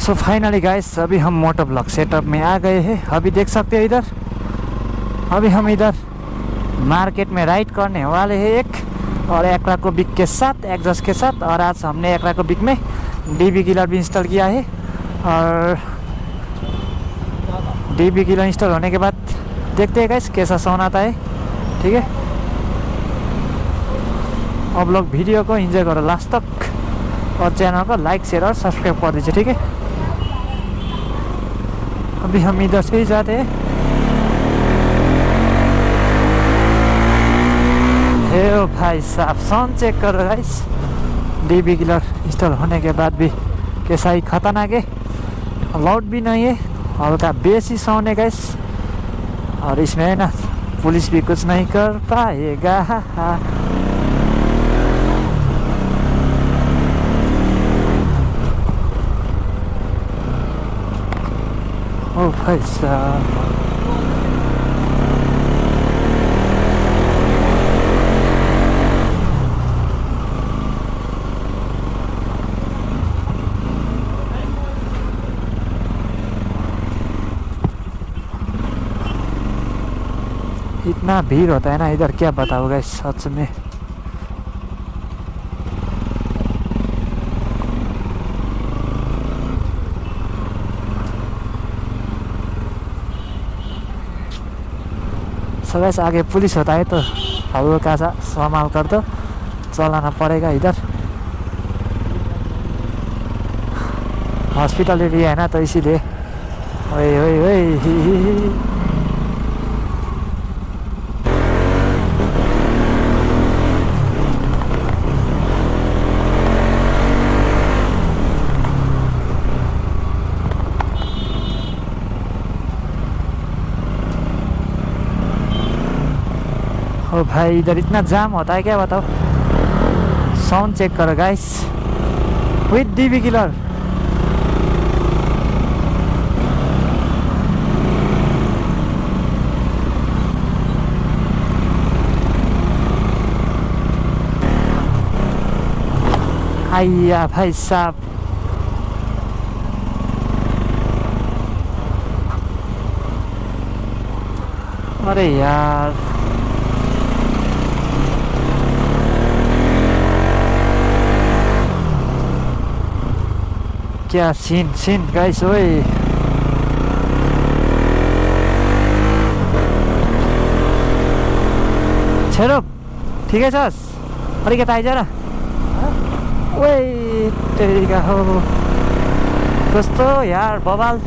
So finally guys अभी हम मोटो block setup में आ गए हैं। अभी देख सकते हैं इधर, अभी हम इधर मार्केट में राइड करने वाले हैं एक और एक्रा को बिग के साथ, एग्जॉस्ट के साथ। और आज हमने एक्रा को बिग में डीबी किलर भी इंस्टॉल किया है और डीबी किलर इंस्टॉल होने के बाद देखते हैं गाइस कैसा साउंड आता है। ठीक है, अब लोग वीडियो को एंजॉय करो लास्ट तक और चैनल को लाइक शेयर और सब्सक्राइब कर दीजिए। ठीक है, अभी हम इधर से ही जाते हैं। हे भाई साहब साउंड चेक करो गाइस, डीबी किलर इंस्टॉल होने के बाद भी कैसा ही खतरनाक है। लाउड भी नहीं है, हल्का बेस ही साउंड है गाइस। और इसमें है ना पुलिस भी कुछ नहीं कर पाएगा। ओ भाई साहब, इतना भीड़ होता है ना इधर, क्या बताओ गाइस सच में। सो गाइस आगे पुलिस होता है तो हल्का सा संभाल कर दो, चलाना पड़ेगा। इधर हॉस्पिटल एरिया है ना तो इसीलिए। ओए ओए ओए ही। ओ भाई इधर इतना जाम होता है क्या बताओ। साउंड चेक करो गाइस विथ डीबी किलर। आइया भाई साहब, अरे यार क्या सीन गाइस। ओए चलो ठीक है सस, अरे क्या आइज न। ओए तेरी का हो कस्तो यार बवाल।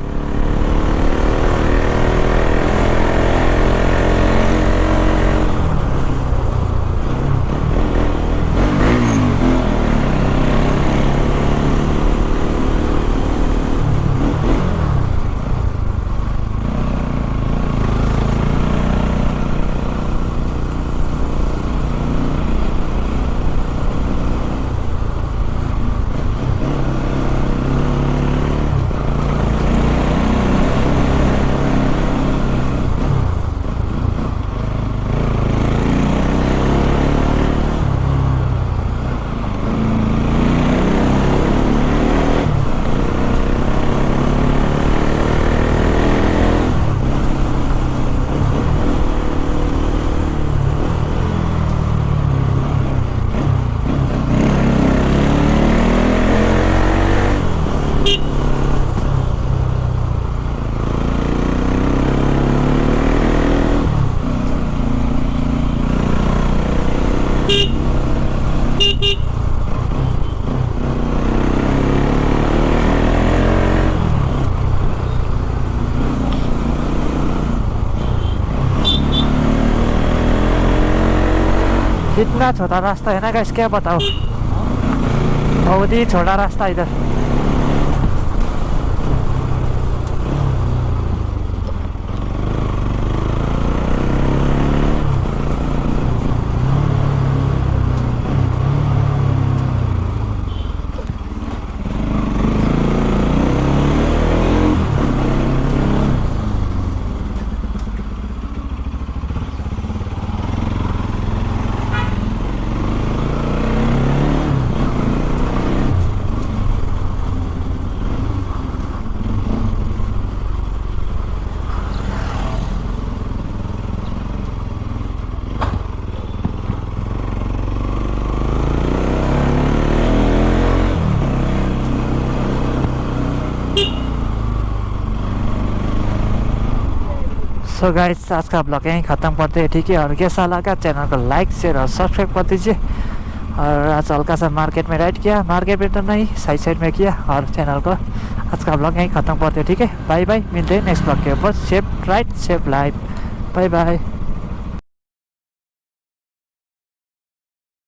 इतना छोटा रास्ता है ना गाइस, क्या बताओ, बहुत ही छोटा रास्ता इधर। सो गाइस आज का ब्लॉग यहीं ख़त्म करते हैं, ठीक है। और कैसा लगा चैनल को लाइक शेयर और सब्सक्राइब कर दीजिए। और आज हल्का सा मार्केट में राइड किया, मार्केट में तो नहीं साइड साइड में किया। और चैनल को आज का ब्लॉग यहीं ख़त्म करते हैं, ठीक है। बाय बाय, मिलते हैं नेक्स्ट ब्लॉग के ऊपर। Safe ride safe life, bye bye.